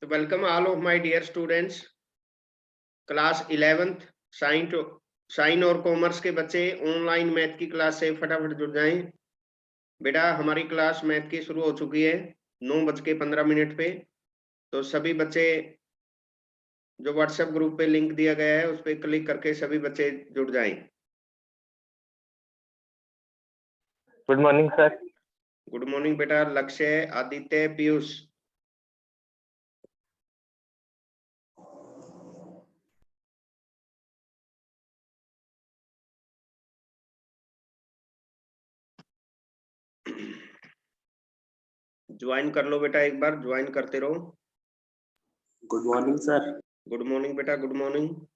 तो welcome all of my dear students, class 11th science और commerce के बच्चे ऑनलाइन मैथ की क्लास से फटाफट जुड़ जाएं। बेटा हमारी क्लास मैथ की शुरू हो चुकी है 9:15 पे। तो सभी बच्चे जो व्हाट्सएप ग्रुप पे लिंक दिया गया है उस पर क्लिक करके सभी बच्चे जुड़ जाएं। Good morning sir. Good morning बेटा। लक्ष्य, आदित्य, पीयूष। ज्वाइन कर लो बेटा, एक बार ज्वाइन करते रहो। Good morning sir. Good morning बेटा, गुड मॉर्निंग।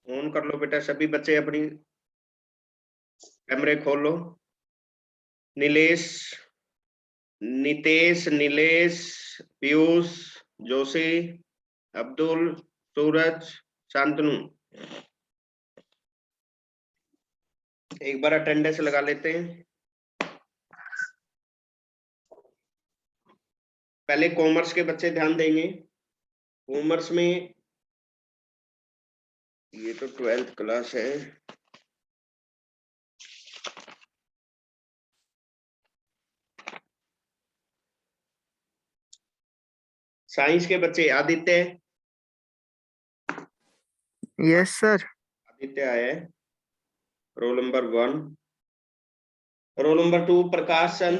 ऑन कर लो बेटा, सभी बच्चे अपनी कैमरे खोल लो। नीलेश, नितेश, नीलेश, पीयूष, जोशी, अब्दुल, सूरज, शांतनु, एक बार अटेंडेंस लगा लेते हैं। पहले कॉमर्स के बच्चे ध्यान देंगे। कॉमर्स में ये तो 12th क्लास है। साइंस के बच्चे आदित्य। Yes sir. आदित्य आया है। Roll number 1। Roll number 2 Prakash Chand.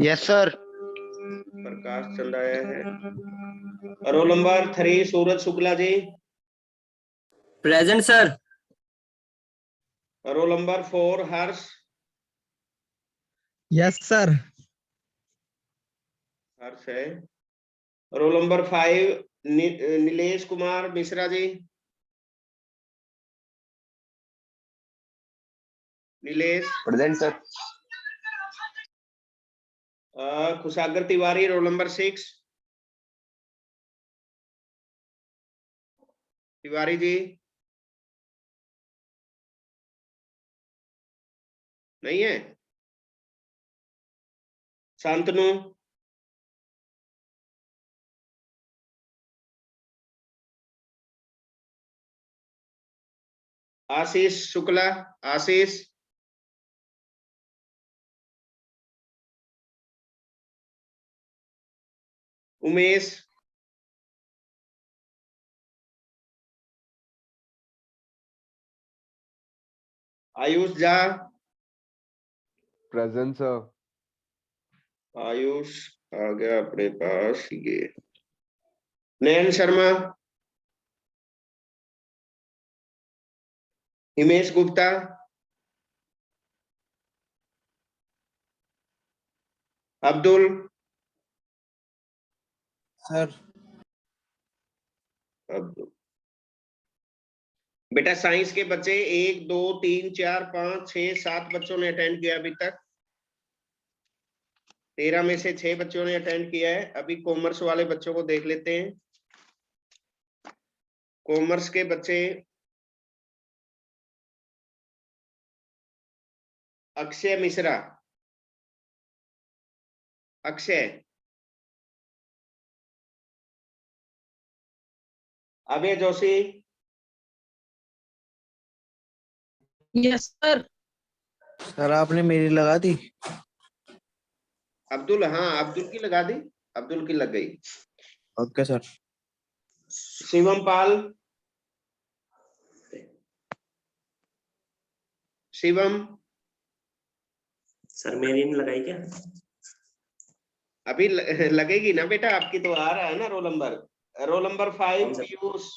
Yes sir. Prakash Chand आया है। Roll number 3 Suraj Shukla ji. Present sir. Roll number 4 Harsh. Yes sir. Harsh है। Roll number 5 Nilesh Kumar Mishra ji. Nilesh. Present sir. Khushagar Tiwari roll number 6। Tiwari ji नहीं है। शांतनु। आशीष शुक्ला। आशीष। उमेश। आयुष झा। Present sir. आयुष आ गया अपने पास। ये नयन शर्मा। हिमेश गुप्ता। अब्दुल। सर। अब्दुल। बेटा साइंस के बच्चे 1 2 3 4 5 6 7 बच्चों ने अटेंड किया अभी तक। 13 में से 6 बच्चों ने अटेंड किया है। अभी कॉमर्स वाले बच्चों को देख लेते हैं। कॉमर्स के बच्चे Akshay Mishra. Akshay. Abhay Joshi. Yes sir. Sir आपने मेरी लगा दी। अब्दुल, हाँ अब्दुल की लगा दी। अब्दुल की लग गई। Okay sir. Shivam Pal. Shivam. Sir मेरी नहीं लगाई क्या? अभी लगेगी ना बेटा, आपकी तो आ रहा है ना roll number. Role number 5 Piyush.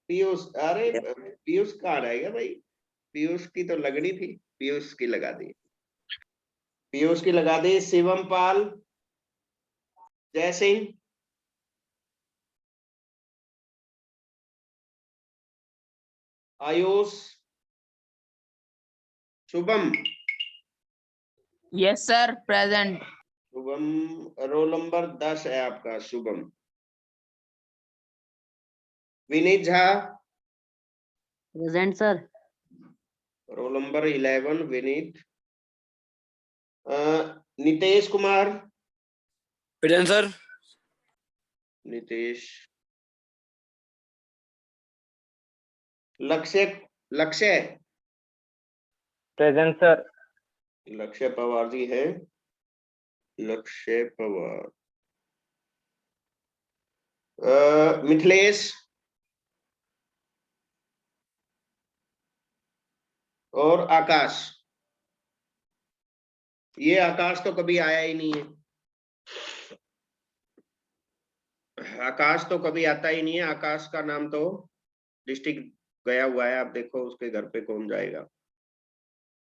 Piyush, अरे पीयूष कहाँ रहेगा भाई। पीयूष की तो लगनी थी, पीयूष की लगा दी। पीयूष की लगा दी। शिवम पाल। जय Singh. Ayush. Shubham, yes sir, present. Shubham roll number 10 है आपका Shubham. Vineet Jha, present sir. Roll number 11 Vineet. Nitesh Kumar, present sir. Nitesh. लक्ष्य, लक्ष्य, प्रेजेंट सर। लक्ष्य पवार जी है, लक्ष्य पवार। मिथिलेश और आकाश। ये आकाश तो कभी आया ही नहीं है, आकाश तो कभी आता ही नहीं है। आकाश का नाम तो डिस्ट्रिक्ट गया हुआ है, आप देखो उसके घर पे कौन जाएगा।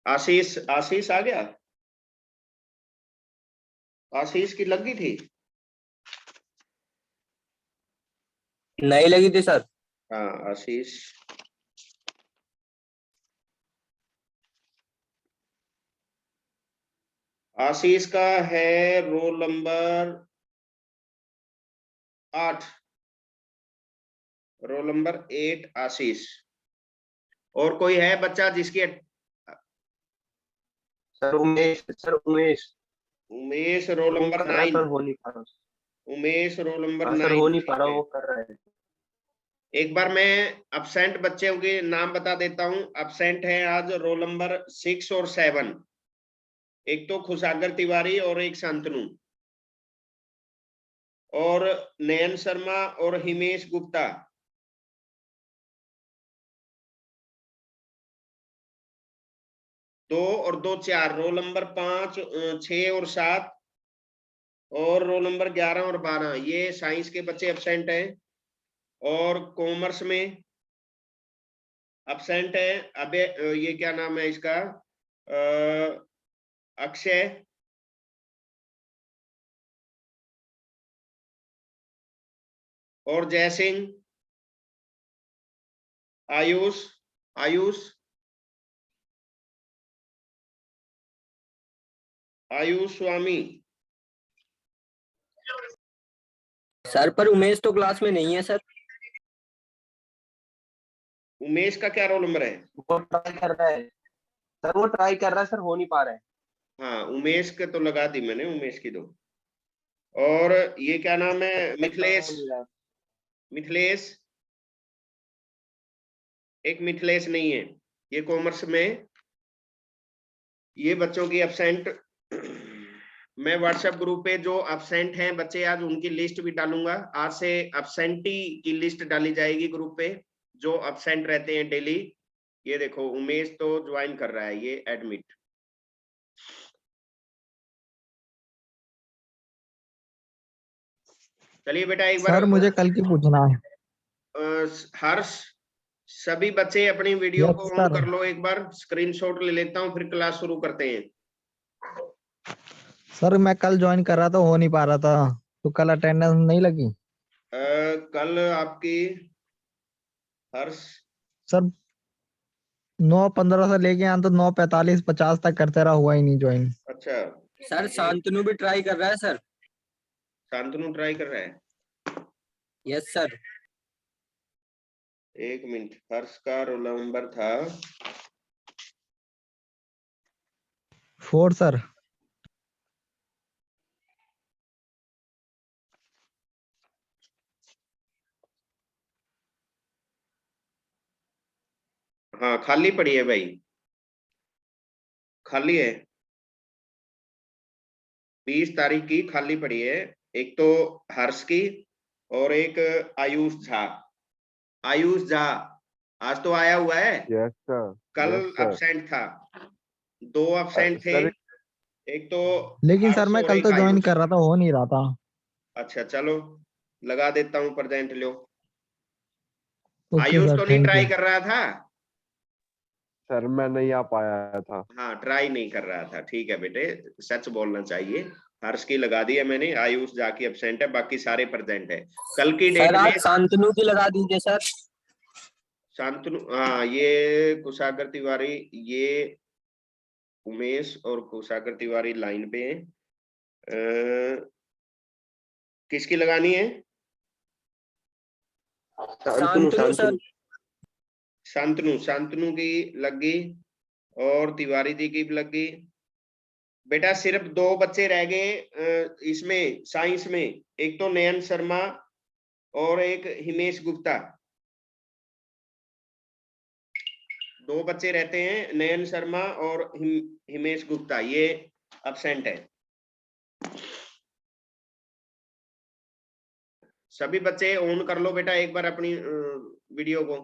आशीष, आशीष आ गया। आशीष की लगी थी, नहीं लगी थी सर। हाँ आशीष। आशीष का है रोल नंबर 8, रोल नंबर 8 आशीष। और कोई है बच्चा जिसकी? Sir Umesh, sir Umesh. Umesh roll number 9, sir हो नहीं पा रहा। Umesh roll number sir 9। हो नहीं पा रहा, वो कर रहा है। एक बार मैं अब्सेंट बच्चों के नाम बता देता हूं। अब्सेंट है आज रोल नंबर 6 और 7। एक तो खुशागर तिवारी और एक शांतनु, और नयन शर्मा और हिमेश गुप्ता। दो और दो 4, रोल नंबर 5, 6 और 7, और रोल नंबर 11 और 12। ये साइंस के बच्चे अब्सेंट हैं। और कॉमर्स में अब्सेंट है अबे, ये क्या नाम है इसका, अक्षय, और जय सिंह, आयुष, आयुष, आयुष स्वामी। सर पर उमेश तो क्लास में नहीं है सर। उमेश का क्या रोल नंबर है? वो ट्राई कर रहा है सर, वो ट्राई कर रहा है सर, हो नहीं पा रहा है। हाँ उमेश के तो लगा दी मैंने, उमेश की दो। और ये क्या नाम है? मिथिलेश, मिथिलेश, एक मिथिलेश नहीं है, ये कॉमर्स में। ये बच्चों की एब्सेंट मैं व्हाट्सएप ग्रुप पे जो एब्सेंट हैं बच्चे आज उनकी लिस्ट भी डालूंगा। आज से एब्सेंटी की लिस्ट डाली जाएगी ग्रुप पे, जो एब्सेंट रहते हैं डेली। ये देखो उमेश तो ज्वाइन कर रहा है, ये एडमिट। चलिए बेटा एक बार सर मुझे कल की पूछना है। हर्ष, सभी बच्चे अपनी वीडियो यस को ऑन सर। कर लो एक बार। स्क्रीनशॉट ले लेता हूँ, फिर क्लास शुरू करते हैं। सर मैं कल ज्वाइन कर रहा था, हो नहीं पा रहा था, तो कल अटेंडेंस नहीं लगी। कल आपकी हर्ष सर 9:15 से लेके यहाँ तो 9:45 50 तक करते रहा, हुआ ही नहीं ज्वाइन। अच्छा, सर शांतनु भी ट्राई कर रहा है सर। शांतनु ट्राई कर रहा है। Yes sir. एक मिनट, हर्ष का रोल नंबर था 4 सर। हाँ खाली पड़ी है भाई, खाली है। 20 तारीख की खाली पड़ी है। एक तो हर्ष की और एक आयुष झा। आयुष झा आज तो आया हुआ है, यस सर। कल yes, sir. एब्सेंट था। 2 एब्सेंट थे, सर एक तो लेकिन हर्ष सर मैं और कल एक तो ज्वाइन आयुष। कर रहा था, हो नहीं रहा था। अच्छा चलो लगा देता हूँ प्रेजेंट लो। ओके आयुष सर, तो नहीं थैंक ट्राई यू। कर रहा था? सर मैं नहीं आ पाया था। हाँ ट्राई नहीं कर रहा था, ठीक है बेटे, सच बोलना चाहिए। हर्ष की लगा दी है मैंने, आयुष जाके एब्सेंट है, बाकी सारे प्रेजेंट है। कल की डेट सर में आज शांतनु की लगा दीजिए सर। शांतनु, हाँ ये कुशागर तिवारी, ये उमेश और कुशागर तिवारी लाइन पे हैं। किसकी लगानी है? शांतनु सर। शांतनु की लग गई और तिवारी जी की भी लग गई। बेटा सिर्फ 2 बच्चे रह गए इसमें साइंस में, एक तो नयन शर्मा और एक हिमेश गुप्ता। 2 बच्चे रहते हैं, नयन शर्मा और हिमेश गुप्ता, ये अब्सेंट है। सभी बच्चे ऑन कर लो बेटा एक बार अपनी वीडियो को,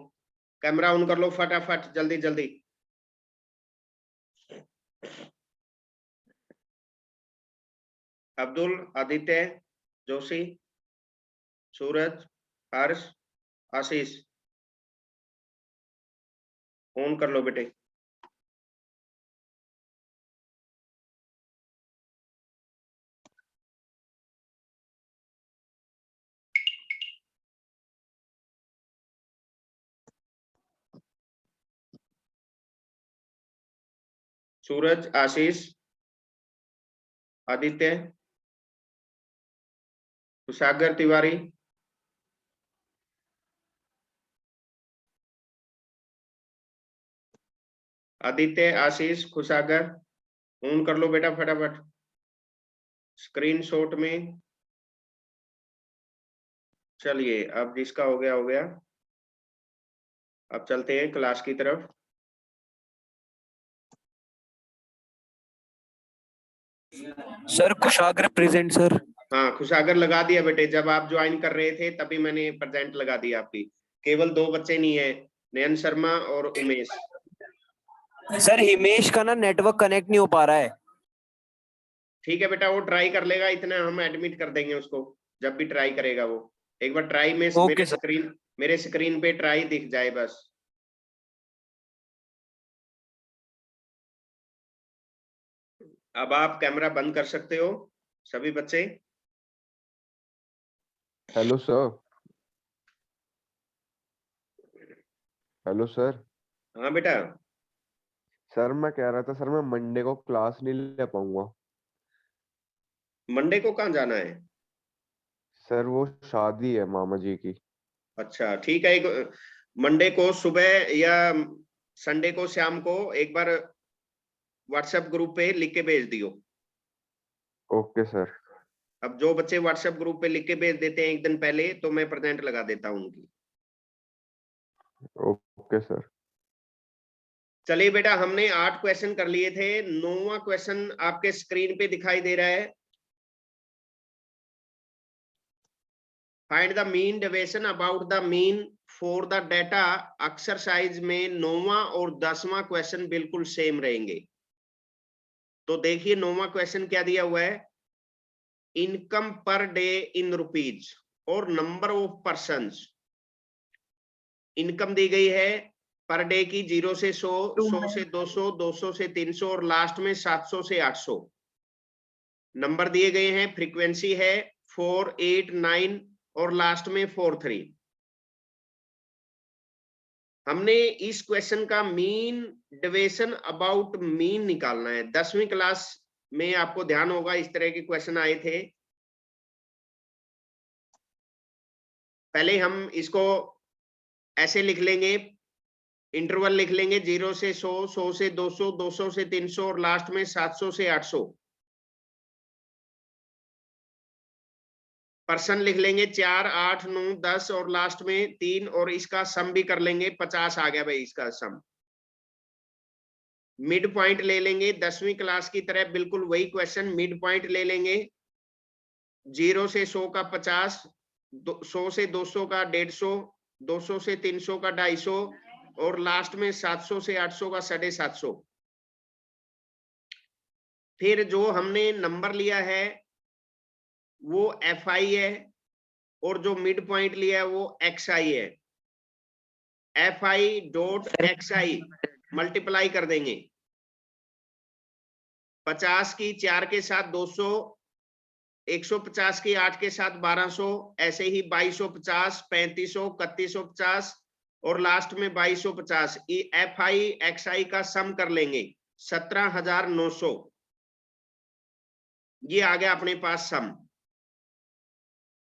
कैमरा ऑन कर लो फटाफट, जल्दी जल्दी। अब्दुल, आदित्य, जोशी, सूरज, हर्ष, आशीष, ऑन कर लो बेटे। सूरज, आशीष, आदित्य, कुशागर तिवारी, आदित्य, आशीष, कुशागर, ऑन कर लो बेटा फटाफट स्क्रीनशॉट में। चलिए अब जिसका हो गया हो गया, अब चलते हैं क्लास की तरफ। Sir Kushagra present sir. हाँ कुशागर लगा दिया बेटे, जब आप ज्वाइन कर रहे थे तभी मैंने प्रेजेंट लगा दिया आपकी। केवल 2 बच्चे नहीं है, नयन शर्मा और उमेश। सर हिमेश का ना नेटवर्क कनेक्ट नहीं हो पा रहा है। ठीक है बेटा, वो ट्राई कर लेगा, इतना हम एडमिट कर देंगे उसको। जब भी ट्राई करेगा वो एक बार ट्राई में मेरे स्क्रीन पे ट्राई दिख जाए बस। अब आप कैमरा बंद कर सकते हो सभी बच्चे। Hello sir. Hello sir. हाँ बेटा। सर मैं कह रहा था सर मैं मंडे को क्लास नहीं ले पाऊंगा। मंडे को कहाँ जाना है? सर वो शादी है मामा जी की। अच्छा ठीक है, एक मंडे को सुबह या संडे को शाम को एक बार व्हाट्सएप ग्रुप पे लिख के भेज दियो। Okay sir. अब जो बच्चे व्हाट्सएप ग्रुप पे लिख के भेज देते हैं एक दिन पहले, तो मैं प्रेजेंट लगा देता हूँ उनकी। Okay sir. चलिए बेटा, हमने 8 क्वेश्चन कर लिए थे। 9वां क्वेश्चन आपके स्क्रीन पे दिखाई दे रहा है। Find the mean deviation about the mean for the data exercise में 9वां और 10वां क्वेश्चन बिल्कुल सेम रहेंगे। तो देखिए 9वां क्वेश्चन क्या दिया हुआ है, income per day in rupees और नंबर ऑफ पर्सन्स। इनकम दी गई है पर डे की 0 से 100, 100 से 200, 200 से 300 और लास्ट में 700 से 800। नंबर दिए गए हैं, फ्रीक्वेंसी है 4, 8, 9 और लास्ट में 4, 3। हमने इस क्वेश्चन का मीन डेविएशन अबाउट मीन निकालना है। 10वीं क्लास में आपको ध्यान होगा इस तरह के क्वेश्चन आए थे। पहले हम इसको ऐसे लिख लेंगे, इंटरवल लिख लेंगे 0 से 100, 100 से 200, 200 से 300 और लास्ट में 700 से 800। पर्सन लिख लेंगे 4, 8, 9, 10 और लास्ट में 3 और इसका सम भी कर लेंगे, 50 आ गया भाई इसका सम। मिड पॉइंट ले लेंगे 10वीं क्लास की तरह, बिल्कुल वही क्वेश्चन। मिड पॉइंट ले लेंगे 0 से 100 का 50, 100 से 200 का 150, 200 से 300 का 250 और लास्ट में 700 से 800 का 750। फिर जो हमने नंबर लिया है वो FI है और जो मिड पॉइंट लिया है वो XI है। FI डॉट XI मल्टीप्लाई कर देंगे। 50 की 4 के साथ 200, 150 की 8 के साथ 1200, ऐसे ही 2250, 3500, 3150 और लास्ट में 2250। FI XI का सम कर लेंगे 17,900, ये आ गया अपने पास सम।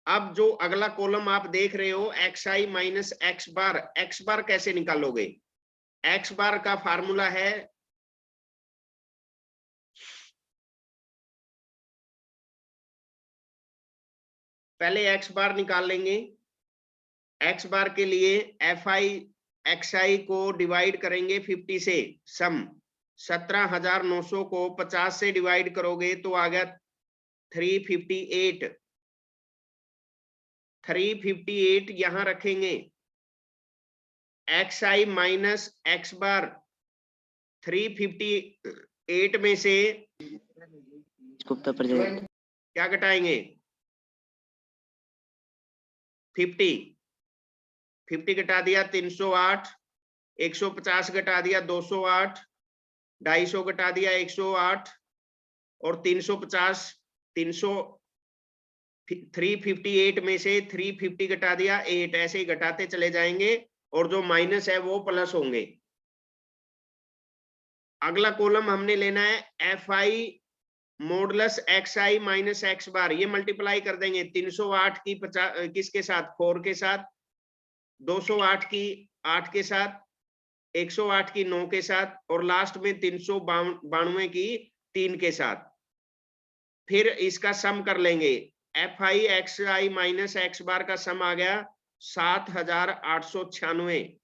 अब जो अगला कॉलम आप देख रहे हो xi माइनस x बार कैसे निकालोगे? x बार का फार्मूला है पहले x बार निकाल लेंगे। x बार के लिए xi को डिवाइड करेंगे 50 से, सम 17,900 को 50 से डिवाइड करोगे तो आ गया 358। 358 यहां रखेंगे। xi माइनस x बार 358 में से गुप्ता प्रजापति क्या घटाएंगे? 50 घटा दिया 308, 150 घटा दिया 208, 250 घटा दिया 108 और 358 में से 350 घटा दिया 8, ऐसे ही घटाते चले जाएंगे और जो माइनस है वो प्लस होंगे। अगला कॉलम हमने लेना है fi modulus xi minus x बार, ये मल्टीप्लाई कर देंगे 308 की 50 किसके साथ? 4 के साथ, 208 की 8 के साथ, 108 की 9 के साथ और लास्ट में 392 की 3 के साथ। फिर इसका सम कर लेंगे। fi xi माइनस x बार का सम आ गया 7,896,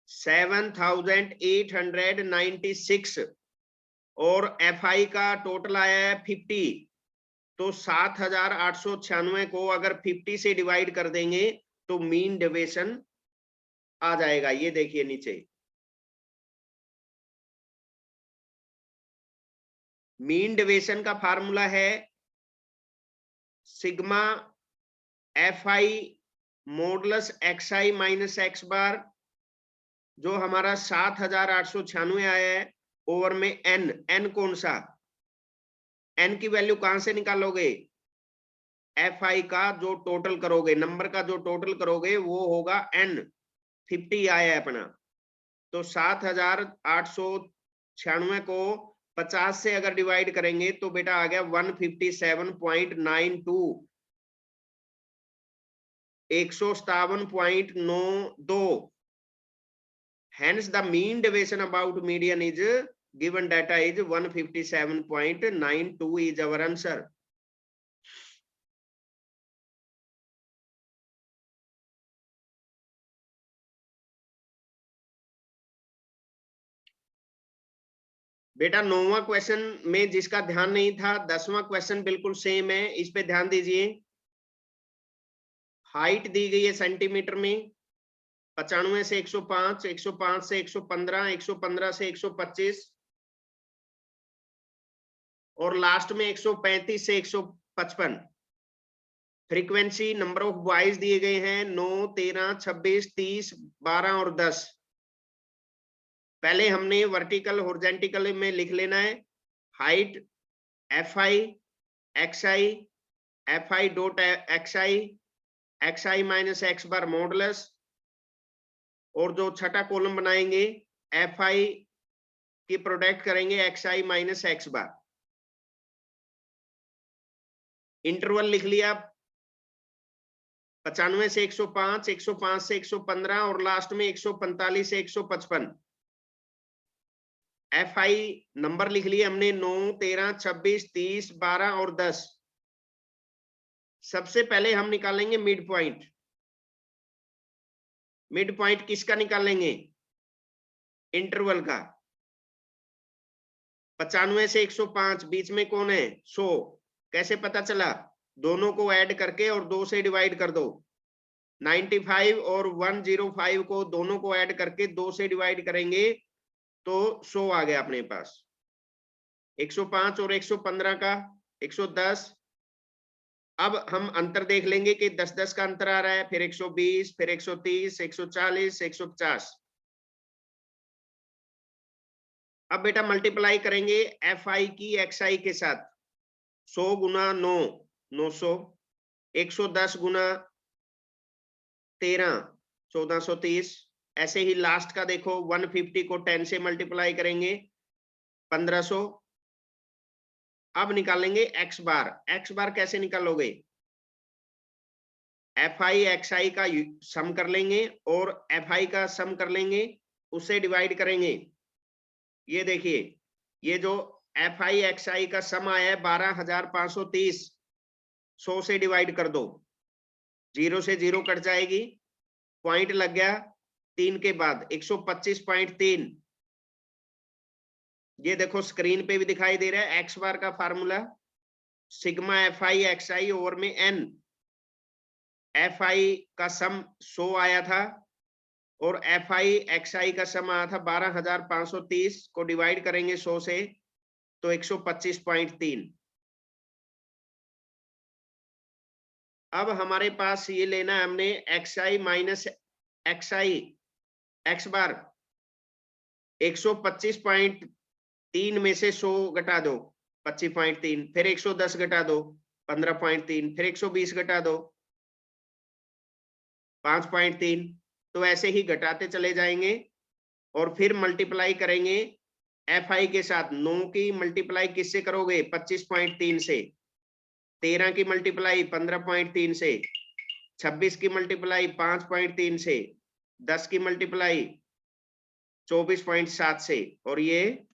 7,896 और fi का टोटल आया है 50। तो 7,896 को अगर 50 से डिवाइड कर देंगे तो मीन डेविएशन आ जाएगा। ये देखिए नीचे मीन डेविएशन का फार्मूला है sigma fi modulus xi minus x बार, जो हमारा 7,896 आया है, ओवर में n कौन सा? n की वैल्यू कहां से निकालोगे? fi का जो टोटल करोगे, नंबर का जो टोटल करोगे वो होगा n। 50 आया है अपना, तो 7,896 को 50 से अगर डिवाइड करेंगे तो बेटा आ गया 157.92, 157.92। Hence the mean deviation about median is given data is 157.92 is our answer. बेटा 9वां क्वेश्चन में जिसका ध्यान नहीं था, 10वां क्वेश्चन बिल्कुल सेम है, इस पे ध्यान दीजिए। हाइट दी गई है सेंटीमीटर में, 95 से 105, 105 से 115, 115 से 125 और लास्ट में 135 से 155। फ्रीक्वेंसी नंबर ऑफ बॉयज दिए गए हैं 9, 13, 26, 30, 12 और 10। पहले हमने वर्टिकल हॉरिजॉन्टल में लिख लेना है height fi dot xi minus x बार मॉडुलस, और जो छठा कॉलम बनाएंगे fi की प्रोडक्ट करेंगे xi माइनस x बार। इंटरवल लिख लिया 95 से 105, 105 से 115 और लास्ट में 145 से 155। fi नंबर लिख लिए हमने 9, 13, 26, 30, 12 और 10। सबसे पहले हम निकालेंगे मिड पॉइंट। मिड पॉइंट किसका निकालेंगे? इंटरवल का। 95 से 105 बीच में कौन है? 100। कैसे पता चला? दोनों को ऐड करके और 2 से डिवाइड कर दो। 95 और 105 को दोनों को ऐड करके 2 से डिवाइड करेंगे तो 100 आ गया अपने पास। 105 और 115 का 110। अब हम अंतर देख लेंगे कि 10-10 का अंतर आ रहा है, फिर 120, फिर 130, 140, 150। अब बेटा मल्टीप्लाई करेंगे fi की xi के साथ। 100 गुना 9, 900, 110 गुना 13, 1430, ऐसे ही लास्ट का देखो 150 को 10 से मल्टीप्लाई करेंगे 1500। अब निकालेंगे एक्स बार कैसे निकालोगे? एफ आई एक्स आई का सम कर लेंगे और एफ आई का सम कर लेंगे, उससे डिवाइड करेंगे। ये देखिए, ये जो एफ आई एक्स आई का सम आया है 12,530, 100 से डिवाइड कर दो, 0 से 0 कट जाएगी, पॉइंट लग गया 3 के बाद 125.3। ये देखो स्क्रीन पे भी दिखाई दे रहा है एक्स बार का formula, sigma F I x I over में एन। एफ आई का सम 100 आया था और एफ आई एक्स आई का सम आया था 12,530 को डिवाइड करेंगे 100 से तो 125.3। अब हमारे पास ये लेना है हमने एक्स आई माइनस एक्स आई एक्स बार। 125.3 में से 100 घटा दो 25.3, फिर 110 घटा दो 15.3, फिर 120 घटा दो 5.3। तो ऐसे ही घटाते चले जाएंगे और फिर मल्टीप्लाई करेंगे एफ आई के साथ। 9 की मल्टीप्लाई किससे करोगे? 25.3 से। 13 की मल्टीप्लाई 15.3 से। 26 की मल्टीप्लाई 5.3 से। 10 की मल्टीप्लाई 24.7 से। और ये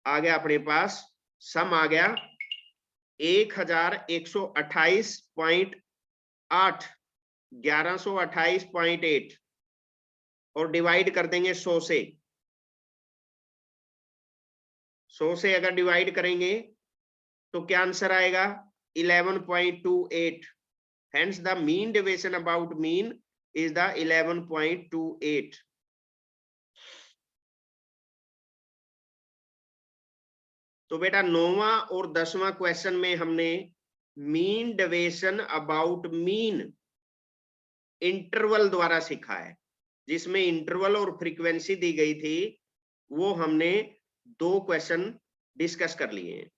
आ गया अपने पास, सम आ गया 1128.8, 1128.8 और डिवाइड कर देंगे 100 से। 100 से अगर डिवाइड करेंगे तो क्या आंसर आएगा? 11.28। Hence the mean deviation about mean is the 11.28. तो बेटा 9वां और 10वां क्वेश्चन में हमने mean deviation about mean interval द्वारा सीखा है, जिसमें इंटरवल और फ्रीक्वेंसी दी गई थी। वो हमने 2 क्वेश्चन डिस्कस कर लिए हैं।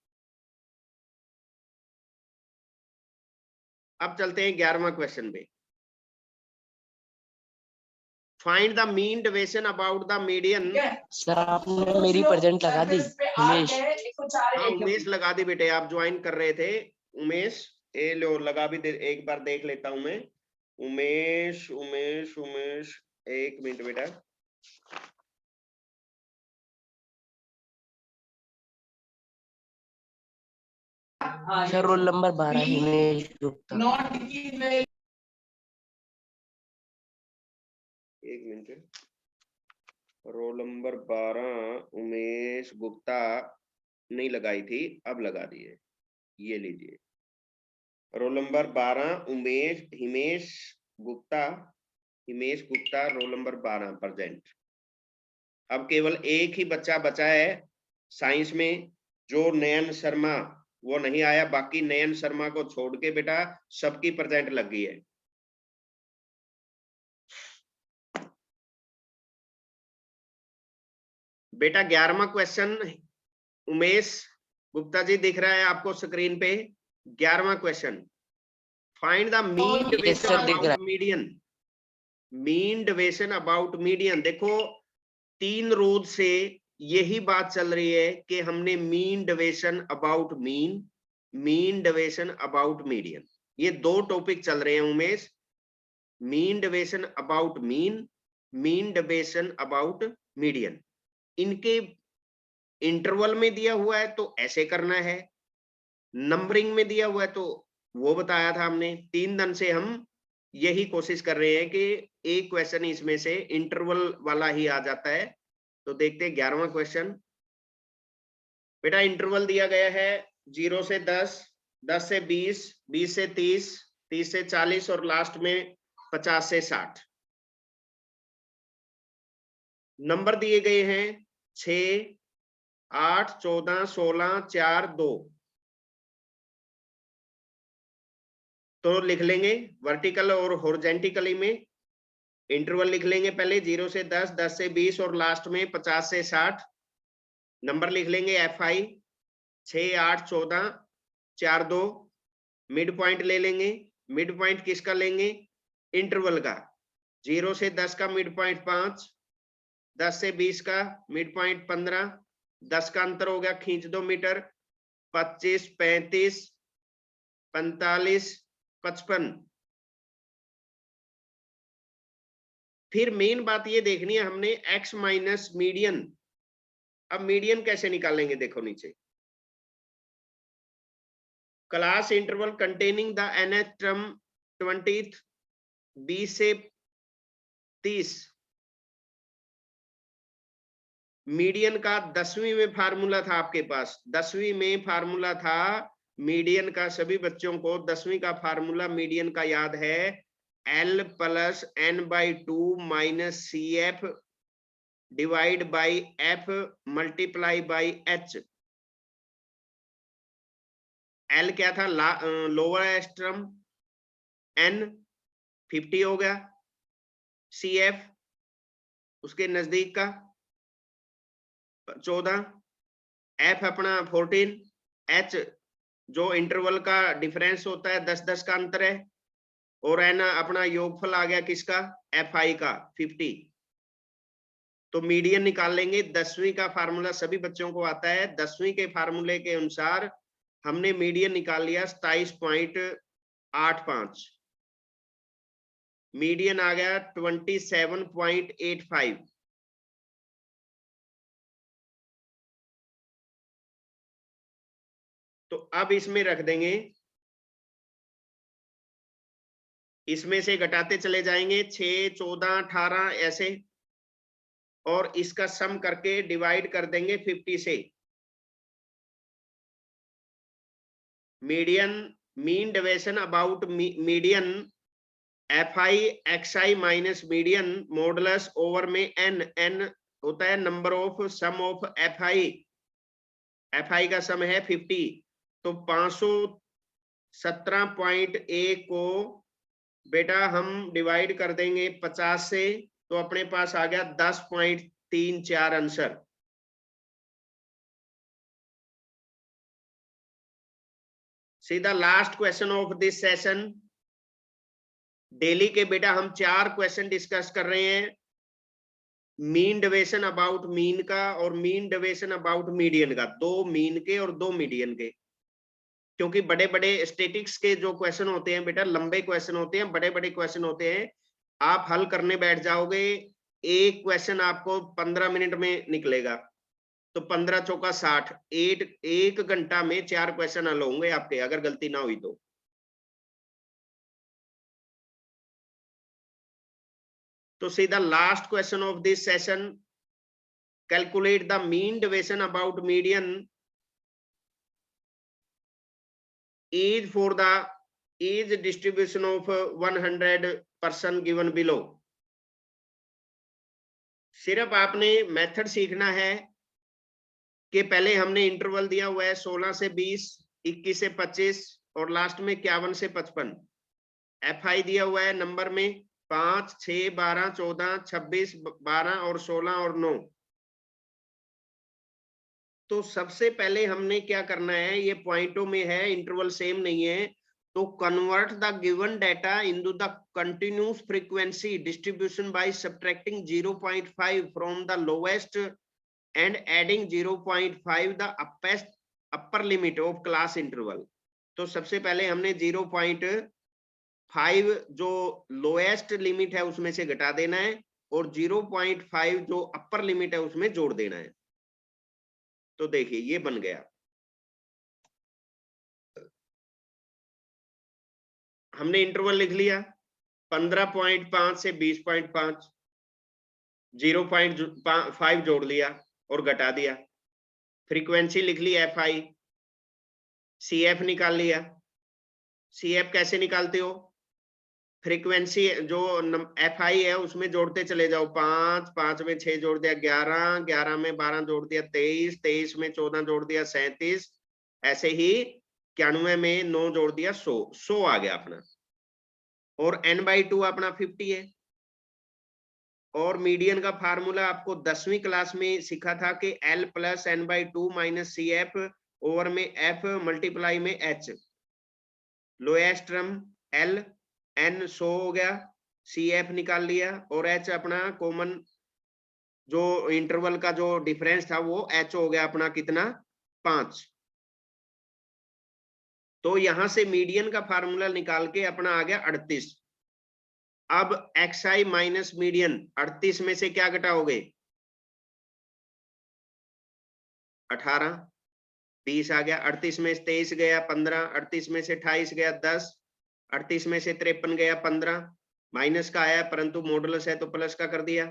अब चलते हैं 11वां क्वेश्चन पे। Find the mean deviation about the median. Sir आपने मेरी प्रेजेंट लगा दी उमेश। हाँ उमेश लगा दी बेटे, आप ज्वाइन कर रहे थे उमेश। ए लो लगा भी दे, एक बार देख लेता हूं मैं। उमेश उमेश उमेश, एक मिनट बेटा। Sir roll number 12 Himesh Gupta. एक minute. Roll number 12 Umesh Gupta नहीं लगाई थी, अब लगा दी है। ये लीजिए, roll number 12 Umesh Himesh Gupta roll number 12 present. अब केवल एक ही बच्चा बचा है साइंस में, जो नयन शर्मा, वो नहीं आया। बाकी नयन शर्मा को छोड़ के बेटा सबकी प्रेजेंट लग गई है। बेटा 11वां क्वेश्चन उमेश गुप्ता जी दिख रहा है आपको स्क्रीन पे। 11वां question, find the mean deviation about median. Mean deviation about median. देखो 3 रोज से यही बात चल रही है कि हमने mean deviation about mean deviation about median, ये 2 टॉपिक चल रहे हैं Umesh. Mean deviation about mean deviation about median. इनके इंटरवल में दिया हुआ है तो ऐसे करना है, नंबरिंग में दिया हुआ है तो वो बताया था हमने। 3 दिन से हम यही कोशिश कर रहे हैं कि एक क्वेश्चन इसमें से इंटरवल वाला ही आ जाता है। तो देखते हैं 11वां क्वेश्चन। बेटा इंटरवल दिया गया है 0 से 10, 10 से 20, 20 से 30, 30 से 40 और लास्ट में 50 से 60। नंबर दिए गए हैं 6, 8, 14, 16, 4, 2। तो लिख लेंगे वर्टिकल और हॉरिजॉन्टली में। इंटरवल लिख लेंगे पहले 0 से 10, 10 से 20 और लास्ट में 50 से 60। नंबर लिख लेंगे एफ आई 6, 8, 14, 4, 2। मिड पॉइंट ले लेंगे। मिड पॉइंट किसका लेंगे? इंटरवल का। 0 से 10 का मिड पॉइंट 5, 10 से 20 का मिड पॉइंट 15, 10 का अंतर हो गया, खींच दो मीटर, 25, 35, 45, 55। फिर मेन बात ये देखनी है हमने x माइनस मीडियन। अब मीडियन कैसे निकालेंगे, देखो नीचे, class interval containing the nth term 20th 20 से 30। मीडियन का 10वीं में फार्मूला था आपके पास, 10वीं में फार्मूला था मीडियन का। सभी बच्चों को 10वीं का फार्मूला मीडियन का याद है, L plus n/2 minus CF divide by F multiply by H। L क्या था, लोअर एस्ट्रम, N 50 हो गया, CF उसके नजदीक का 14, F अपना 14, H जो इंटरवल का डिफरेंस होता है 10-10 का अंतर है, और N अपना योगफल आ गया किसका, FI का 50। तो मीडियन निकाल लेंगे। 10वीं का फार्मूला सभी बच्चों को आता है, 10वीं के फार्मूले के अनुसार हमने मीडियन निकाल लिया 27.85, मीडियन आ गया 27.85। तो अब इसमें रख देंगे, इसमें से घटाते चले जाएंगे 6, 14, 18 ऐसे, और इसका सम करके डिवाइड कर देंगे 50 से। Median, mean deviation about median, FI XI minus median modulus over में n होता है number of sum of FI का सम है 50। तो 517.1 को बेटा हम डिवाइड कर देंगे 50 से, तो अपने पास आ गया 10.34 answer. See the last question of this session. Daily के बेटा हम 4 क्वेश्चन डिस्कस कर रहे हैं, मीन डेविएशन अबाउट मीन का और मीन डेविएशन अबाउट मीडियन का, 2 मीन के और 2 मीडियन के। क्योंकि बड़े बड़े स्टैटिक्स के जो क्वेश्चन होते हैं बेटा, लंबे क्वेश्चन होते हैं, बड़े बड़े क्वेश्चन होते हैं, आप हल करने बैठ जाओगे, एक क्वेश्चन आपको 15 मिनट में निकलेगा, तो 15 चौका 60, 1 घंटा में 4 क्वेश्चन हल होंगे आपके, अगर गलती ना हुई तो। तो सीधा last question of this session, calculate the mean deviation about median is for the age distribution of 100 person given below। सिर्फ आपने मेथड सीखना है कि पहले हमने इंटरवल दिया हुआ है 16 से 20, 21 से 25 और लास्ट में 51 से 55। FI दिया हुआ है नंबर में 5, 6, 12, 14, 26, 12 और 16 और 9। तो सबसे पहले हमने क्या करना है, ये पॉइंटों में है, इंटरवल सेम नहीं है, तो convert the given data into the continuous frequency distribution by subtracting 0.5 from the lowest and adding 0.5 the upper limit of class interval. तो सबसे पहले हमने 0.5 जो लोएस्ट लिमिट है उसमें से घटा देना है, और 0.5 जो अपर लिमिट है उसमें जोड़ देना है। तो देखिए ये बन गया, हमने इंटरवल लिख लिया 15.5 से 20.5, 0.5 जोड़ लिया और घटा दिया, फ्रीक्वेंसी लिख ली FI, CF निकाल लिया। CF कैसे निकालते हो, फ्रीक्वेंसी जो FI है उसमें जोड़ते चले जाओ, 5, 5 में 6 जोड़ दिया 11, 11 में 12 जोड़ दिया 23, 23 में 14 जोड़ दिया 37, ऐसे ही 91 में 9 जोड़ दिया 100 आ गया अपना। और n/2 अपना 50 है। और मीडियन का फार्मूला आपको 10वीं क्लास में सीखा था कि L plus n/2 minus CF over में F मल्टीप्लाई में H। Lowest term L, N 100 हो गया, CF निकाल लिया और H अपना कॉमन जो इंटरवल का जो डिफरेंस था वो H हो गया अपना कितना 5। तो यहां से मीडियन का फार्मूला निकाल के अपना आ गया 38। अब XI माइनस मीडियन 38 में से क्या घटाओगे 18, 20 आ गया, 38 में से 23 गया 15, 38 में से 28 गया 10, 38 में से 53 गया 15, माइनस का आया परंतु मॉडुलस है तो प्लस का कर दिया।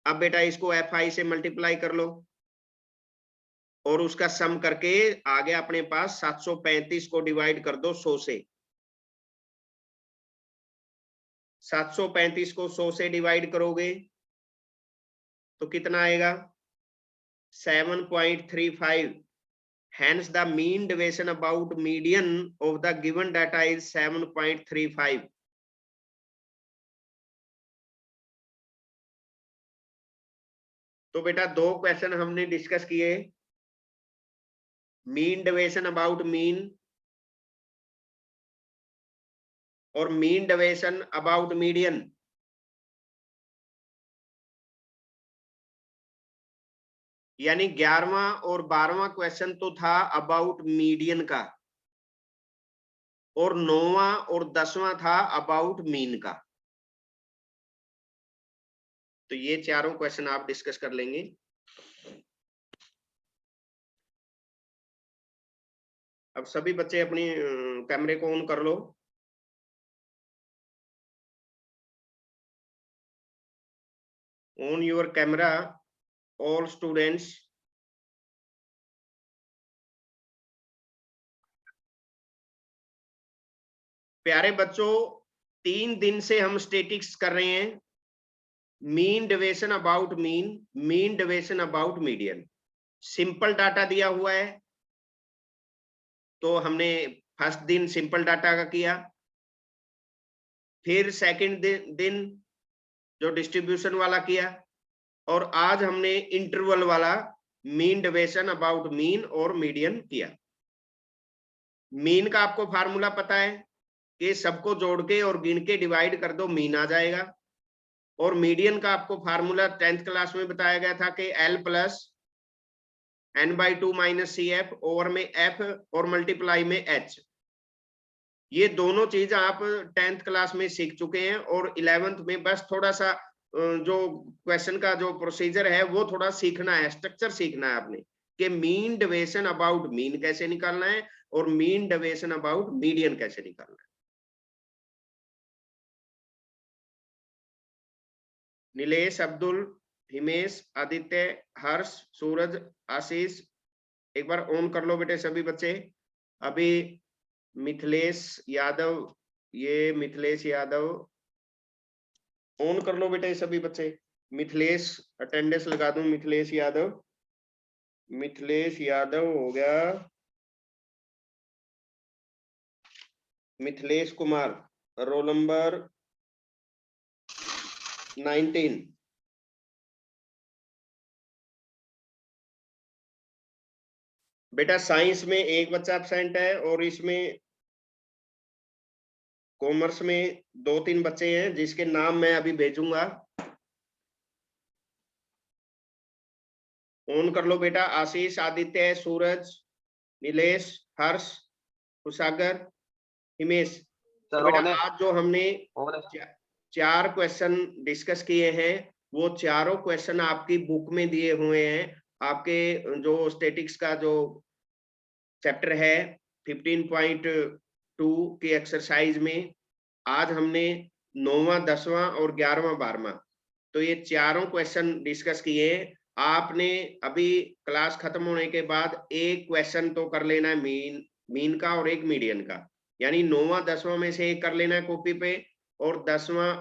अब बेटा इसको FI से मल्टीप्लाई कर लो और उसका सम करके आ गया अपने पास 735 को डिवाइड कर दो 100 से। 735 को 100 से डिवाइड करोगे तो कितना आएगा 7.35। Hence the mean deviation about median of the given data is 7.35. तो बेटा दो क्वेश्चन हमने डिस्कस किए, मीन डेविएशन अबाउट मीन और मीन डेविएशन अबाउट मीडियन। यानी 11वां और 12वां क्वेश्चन तो था अबाउट मीडियन का और 9वां और 10वां था अबाउट मीन का। तो ये चारों क्वेश्चन आप डिस्कस कर लेंगे। अब सभी बच्चे अपनी कैमरे को ऑन कर लो। On your camera all students. प्यारे बच्चों 3 दिन से हम स्टैटिक्स कर रहे हैं, mean deviation about mean, mean deviation about median. Simple data दिया हुआ है तो हमने फर्स्ट दिन सिंपल डाटा का किया, फिर सेकंड दिन जो डिस्ट्रीब्यूशन वाला किया और आज हमने इंटरवल वाला मीन डेविएशन अबाउट मीन और मीडियन किया। मीन का आपको फार्मूला पता है कि सबको जोड़ के और गिन के डिवाइड कर दो मीन आ जाएगा। और मीडियन का आपको फार्मूला 10th क्लास में बताया गया था कि L plus N/2 minus CF over में F और मल्टीप्लाई में H। ये दोनों चीज आप 10th क्लास में सीख चुके हैं और 11th में बस थोड़ा सा जो क्वेश्चन का जो प्रोसीजर है वो थोड़ा सीखना है, स्ट्रक्चर सीखना है आपने कि मीन डेविएशन अबाउट मीन कैसे निकालना है और मीन डेविएशन अबाउट मीडियन कैसे निकालना है। नीलेश, अब्दुल, हिमेश, आदित्य, हर्ष, सूरज, आशीष, एक बार ऑन कर लो बेटे सभी बच्चे। अभी मिथिलेश यादव, ये मिथिलेश यादव ऑन कर लो बेटे सभी बच्चे। मिथिलेश अटेंडेंस लगा दूं, मिथिलेश यादव, मिथिलेश यादव हो गया, मिथिलेश कुमार रोल नंबर 19। बेटा साइंस में एक बच्चा एब्सेंट है और इसमें कॉमर्स में 2-3 बच्चे हैं जिसके नाम मैं अभी भेजूंगा। ऑन कर लो बेटा, आशीष, आदित्य, सूरज, नीलेश, हर्ष, कुशागर, हिमेश। तो बेटा आज जो हमने 4 क्वेश्चन डिस्कस किए हैं वो चारों क्वेश्चन आपकी बुक में दिए हुए हैं। आपके जो स्टैटिक्स का जो चैप्टर है 15.2 की एक्सरसाइज में आज हमने 9वां, 10वां और 11वां, 12वां तो ये चारों क्वेश्चन डिस्कस किए। आपने अभी क्लास खत्म होने के बाद एक क्वेश्चन तो कर लेना है मीन का और एक मीडियन का, यानी 9वां, 10वां में से एक कर लेना है कॉपी पे और 10वां,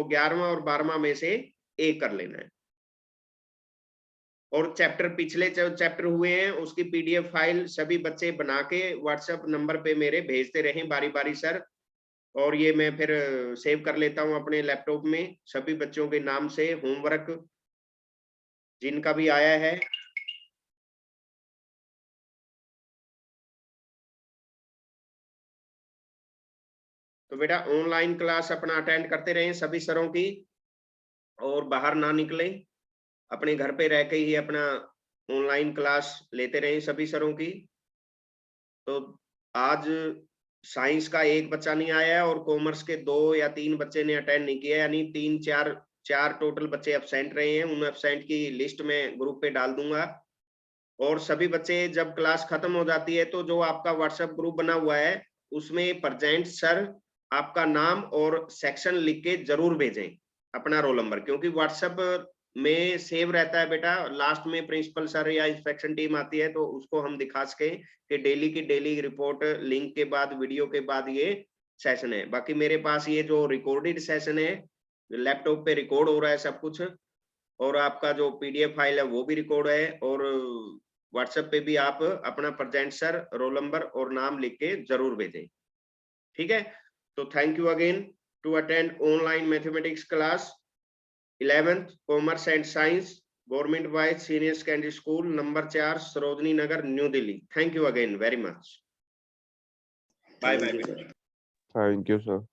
11वां और 12वां में से एक कर लेना है। और चैप्टर पिछले चैप्टर हुए हैं उसकी PDF फाइल सभी बच्चे बना के व्हाट्सएप नंबर पे मेरे भेजते रहें बारी बारी सर, और ये मैं फिर सेव कर लेता हूं अपने लैपटॉप में सभी बच्चों के नाम से होमवर्क जिनका भी आया है। तो बेटा ऑनलाइन क्लास अपना अटेंड करते रहें सभी सरों की, और बाहर ना निकले, अपने घर पे रह के ही अपना ऑनलाइन क्लास लेते रहें सभी सरों की। तो आज साइंस का एक बच्चा नहीं आया है और कॉमर्स के 2 या 3 बच्चे ने अटेंड नहीं किया, यानी 3-4 टोटल बच्चे एब्सेंट रहे हैं। उन एब्सेंट की लिस्ट में ग्रुप पे डाल दूंगा, और सभी बच्चे जब क्लास खत्म हो जाती है तो जो आपका व्हाट्सएप ग्रुप बना हुआ है उसमें प्रेजेंट सर आपका नाम और सेक्शन लिख के जरूर भेजें, अपना रोल नंबर, क्योंकि व्हाट्सएप में सेव रहता है बेटा। लास्ट में प्रिंसिपल सर या इंस्पेक्शन टीम आती है तो उसको हम दिखा सके कि डेली की डेली रिपोर्ट लिंक के बाद, वीडियो के बाद ये सेशन है। बाकी मेरे पास ये जो रिकॉर्डेड सेशन है, लैपटॉप पे रिकॉर्ड हो रहा है सब कुछ, और आपका जो पीडीएफ फाइल है वो भी रिकॉर्ड है, और व्हाट्सएप पे भी आप अपना प्रेजेंट सर, रोल नंबर और नाम लिख के जरूर भेजें, ठीक है। तो thank you again to attend online mathematics class 11th commerce and science, government wise senior secondary school number 4, Sarojini Nagar, new Delhi. Thank you again very much. Bye bye. Thank you sir.